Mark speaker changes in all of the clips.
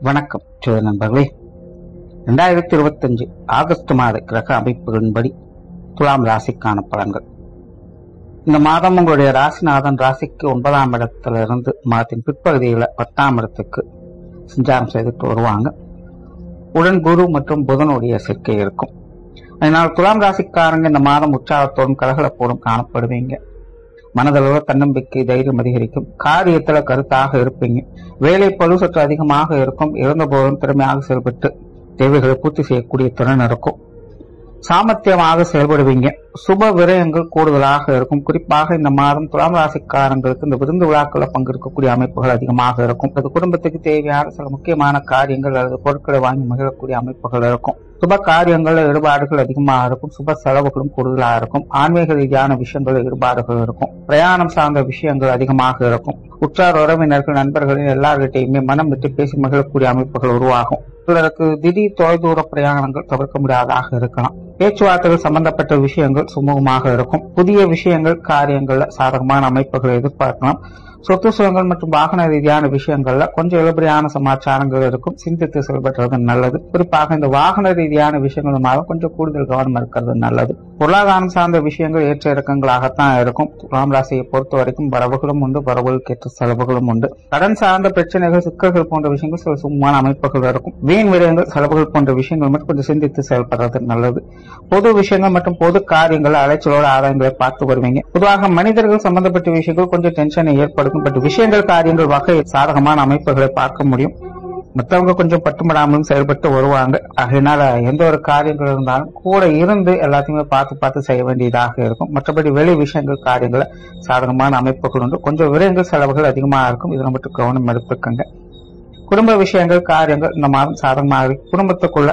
Speaker 1: வணக்கம் சோழ நண்பர்களே. 2025 ஆகஸ்ட் மாத கிரக அமைப்புகளின்படி துலாம் ராசிக்கான பலன்கள். இந்த மாதம் உங்களுடைய ராசிநாதன் ராசிக்கு 9ஆம் இடத்திலிருந்து மாதத்தின் பிற்பகுதியில் 10ஆம் இடத்துக்கு சஞ்சாரம் செய்துட்டு வருவாங்க. உடன் குரு மற்றும் புதனுடைய சேர்க்கை இருக்கும். அதனால் துலாம் ராசிக்காரங்க இந்த மாதம் உற்சாகத்தோடும் கலகலப்போடும் காணப்படுவீங்க. மனதளவு தன்னம்பிக்கை, தைரியம் அதிகரிக்கும். காரியத்துல கருத்தாக இருப்பீங்க. வேலை பளு சற்று அதிகமாக இருக்கும். இருந்தபோதும் திறமையாக செயல்பட்டு தேவைகளை பூர்த்தி செய்யக்கூடிய திறன் இருக்கும். சாமர்த்தியமாக செயல்படுவீங்க. சுப விரயங்கள் கூடுதலாக இருக்கும். குறிப்பாக இந்த மாதம் துலாம் ராசிக்காரங்களுக்கு இந்த விருந்து விழாக்களில் பங்கெடுக்கக்கூடிய அமைப்புகள் அதிகமாக இருக்கும். அது குடும்பத்துக்கு தேவையான சில முக்கியமான காரியங்கள் அல்லது பொருட்களை வாங்கி மகிழக்கூடிய அமைப்புகள் இருக்கும். சுப காரியங்கள்ல ஈடுபாடுகள் அதிகமாக இருக்கும். சுப செலவுகளும் கூடுதலாக இருக்கும். ஆன்மீக ரீதியான விஷயங்கள் ஈடுபாடுகள் இருக்கும். பிரயாணம் சார்ந்த விஷயங்கள் அதிகமாக இருக்கும். உற்றார் உறவினர்கள், நண்பர்களின் எல்லார்கிட்டையுமே மனம் விட்டு பேசி மகிழக்கூடிய அமைப்புகள் உருவாகும். சிலருக்கு திடீர் தொலைதூர பிரயாணங்கள் தவிர்க்க முடியாதாக இருக்கலாம். பேச்சுவார்த்தைகள் சம்பந்தப்பட்ட விஷயங்கள் சுமூகமாக இருக்கும். புதிய விஷயங்கள், காரியங்கள்ல சாதகமான அமைப்புகளை எதிர்பார்க்கலாம். சொத்து சுகங்கள் மற்றும் வாகன ரீதியான விஷயங்கள்ல கொஞ்சம் இழுபறியான சமாச்சாரங்கள் இருக்கும். சிந்தித்து செயல்படுறது நல்லது. குறிப்பாக இந்த வாகன ரீதியான விஷயங்களுமாக கொஞ்சம் கூடுதல் கவனம் இருக்கிறது நல்லது. பொருளாதாரம் சார்ந்த விஷயங்கள் ஏற்ற இறக்கங்களாகத்தான் இருக்கும். துலாம் ராசியை பொறுத்த வரைக்கும் வரவுகளும் உண்டு, வரவுகளுக்கேற்ற செலவுகளும் உண்டு. கடன் சார்ந்த பிரச்சனைகள், சிக்கல்கள் போன்ற விஷயங்கள் சில சுமமான அமைப்புகள் இருக்கும். வீண் விரயங்கள், செலவுகள் போன்ற விஷயங்கள் மட்டும் கொஞ்சம் சிந்தித்து செயல்படுறது நல்லது. பொது விஷயங்கள் மற்றும் பொது காரியங்கள் அலைச்சலோட ஆதாயங்களை பார்த்து வருவீங்க. பொதுவாக மனிதர்கள் சம்பந்தப்பட்ட விஷயங்கள் கொஞ்சம் டென்ஷனை ஏற்படுத்தும். பட் விஷயங்கள், காரியங்கள் வகை சாதகமான அமைப்புகளை பார்க்க முடியும். மற்றவங்க கொஞ்சம் பட்டுப்படாமலும் செயல்பட்டு வருவாங்க. அதனால எந்த ஒரு காரியங்கள் இருந்தாலும் கூட இருந்து எல்லாத்தையுமே பார்த்து செய்ய வேண்டியதாக இருக்கும். மற்றபடி வெளி விஷயங்கள், காரியங்களை சாதகமான அமைப்புகள் உண்டு. கொஞ்சம் விரயங்கள், செலவுகள் அதிகமாக இருக்கும். இதில் மட்டும் கவனம் எடுத்துக்கங்க. குடும்ப விஷயங்கள், காரியங்கள் இந்த மாதம் சாதகமாக இருக்கும். குடும்பத்துக்குள்ள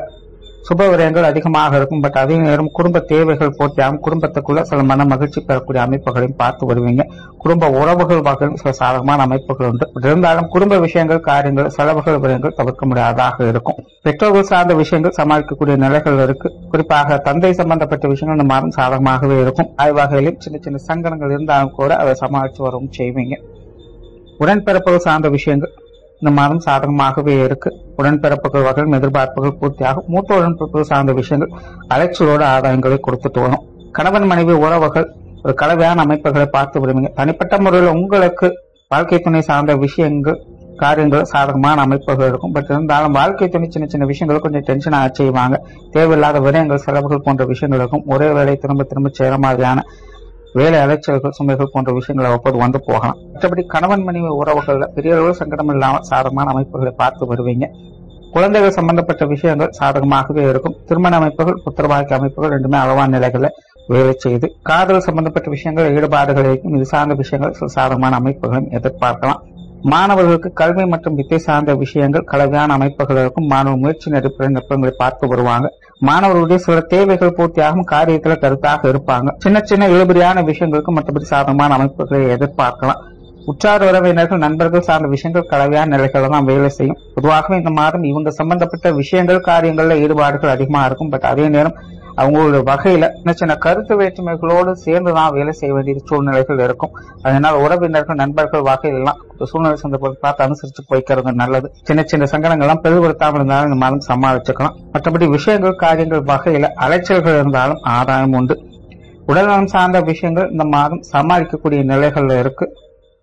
Speaker 1: சுப விரயங்கள் அதிகமாக இருக்கும். பட் அதே நேரம் குடும்ப தேவைகள் பூர்த்தியாகும். குடும்பத்துக்குள்ள சில மன மகிழ்ச்சி பெறக்கூடிய அமைப்புகளையும் பார்த்து வருவீங்க. குடும்ப உறவுகள் வகையில் சில சாதகமான அமைப்புகள் உண்டு. இருந்தாலும் குடும்ப விஷயங்கள், காரியங்கள், செலவுகள், விரயங்கள் தவிர்க்க முடியாததாக இருக்கும். பெற்றோர்கள் சார்ந்த விஷயங்கள் சமாளிக்கக்கூடிய நிலைகள் இருக்கு. குறிப்பாக தந்தை சம்பந்தப்பட்ட விஷயங்கள் இந்த மாதம் சாதகமாகவே இருக்கும். ஆய்வகையிலும் சின்ன சின்ன சங்கடங்கள் இருந்தாலும் கூட அதை சமாளித்து வரவும் செய்வீங்க. உடன்பிறப்புகள் சார்ந்த விஷயங்கள் இந்த மாதம் சாதகமாகவே இருக்கு. உடன்பிறப்புகள் வகையில் எதிர்பார்ப்புகள் பூர்த்தியாகும். மூத்த உடன்பிறப்புகள் சார்ந்த விஷயங்கள் அலைச்சலோட ஆதாயங்களை கொடுத்துட்டு வரும். கணவன் மனைவி உறவுகள் ஒரு கலவையான அமைப்புகளை பார்த்து விடுவீங்க. தனிப்பட்ட முறையில் உங்களுக்கு வாழ்க்கை துணை சார்ந்த விஷயங்கள், காரியங்கள் சாதகமான அமைப்புகள் இருக்கும். பட் இருந்தாலும் வாழ்க்கை துணை சின்ன சின்ன விஷயங்கள் கொஞ்சம் டென்ஷனாக செய்வாங்க. தேவையில்லாத விரயங்கள், செலவுகள் போன்ற விஷயங்கள் இருக்கும். ஒரே வேலை திரும்ப செய்கிற மாதிரியான வேலை அலைச்சல்கள், சுமைகள் போன்ற விஷயங்களை ஒப்பது வந்து போகலாம். மற்றபடி கணவன் மனைவி உறவுகள்ல பெரிய அளவு சங்கடம் இல்லாமல் சாதகமான அமைப்புகளை பார்த்து வருவீங்க. குழந்தைகள் சம்பந்தப்பட்ட விஷயங்கள் சாதகமாகவே இருக்கும். திருமண அமைப்புகள், புத்திரவாக்கிய அமைப்புகள் ரெண்டுமே அளவான நிலைகளை வேலை செய்து. காதல் சம்பந்தப்பட்ட விஷயங்கள், ஈடுபாடுகளுக்கும் இது சார்ந்த விஷயங்கள் சில சாதகமான அமைப்புகளையும் எதிர்பார்க்கலாம். மாணவர்களுக்கு கல்வி மற்றும் வித்தை சார்ந்த விஷயங்கள் கலவையான அமைப்புகள் இருக்கும். மாணவ முயற்சி அடிப்படையில் நுட்பங்களை பார்த்து வருவாங்க. மாணவர்களுடைய சில தேவைகள் பூர்த்தியாகும். காரியத்துல கருத்தாக இருப்பாங்க. சின்ன சின்ன இழுபறியான விஷயங்களுக்கு மற்றபடி சாதகமான அமைப்புகளை எதிர்பார்க்கலாம். உற்றார் உறவினர்கள், நண்பர்கள் சார்ந்த விஷயங்கள் கலவையான நிலைகளை தான் வேலை செய்யும். பொதுவாகவே இந்த மாதம் இவங்க சம்பந்தப்பட்ட விஷயங்கள், காரியங்கள்ல ஈடுபாடுகள் அதிகமா இருக்கும். பட் அதே நேரம் அவங்களோட வகையில சின்ன கருத்து வேற்றுமைகளோடு சேர்ந்துதான் வேலை செய்ய வேண்டிய சூழ்நிலைகள் இருக்கும். அதனால உறவினர்கள், நண்பர்கள் வகையிலாம் சூழ்நிலை சந்தர்ப்பத்தை பார்த்து அனுசரிச்சு போய்க்கிறது நல்லது. சின்ன சின்ன சங்கடங்கள்லாம் பெரிதுபடுத்தாமல் இருந்தாலும் இந்த மாதம் சமாளிச்சுக்கலாம். மற்றபடி விஷயங்கள், காரியங்கள் வகையில அலைச்சல்கள் இருந்தாலும் ஆதாயம் உண்டு. உடல்நலம் சார்ந்த விஷயங்கள் இந்த மாதம் சமாளிக்கக்கூடிய நிலைகள்ல இருக்கு.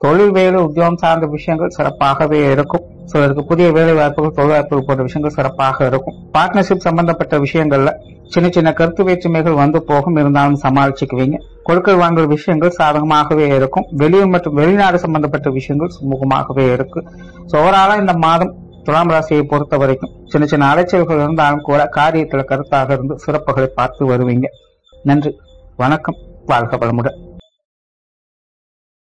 Speaker 1: தொழில், வேலை, உத்தியோகம் சார்ந்த விஷயங்கள் சிறப்பாகவே இருக்கும். சிலருக்கு புதிய வேலை வாய்ப்புகள், தொழில் வாய்ப்புகள் போன்ற விஷயங்கள் சிறப்பாக இருக்கும். பார்ட்னர்ஷிப் சம்பந்தப்பட்ட விஷயங்கள்ல சின்ன சின்ன கருத்து வேற்றுமைகள் வந்து போகும். இருந்தாலும் சமாளிச்சுக்குவீங்க. கொடுக்கல் வாங்கல் விஷயங்கள் சாதகமாகவே இருக்கும். வெளியூர் மற்றும் வெளிநாடு சம்பந்தப்பட்ட விஷயங்கள் சுமூகமாகவே இருக்கு. ஓவராலா இந்த மாதம் துலாம் ராசியை பொறுத்த வரைக்கும் சின்ன சின்ன அலைச்சல்கள் இருந்தாலும் கூட காரியத்துல கருத்தாக இருந்து சிறப்புகளை பார்த்து வருவீங்க. நன்றி, வணக்கம், வாழ்க வளமுடன்.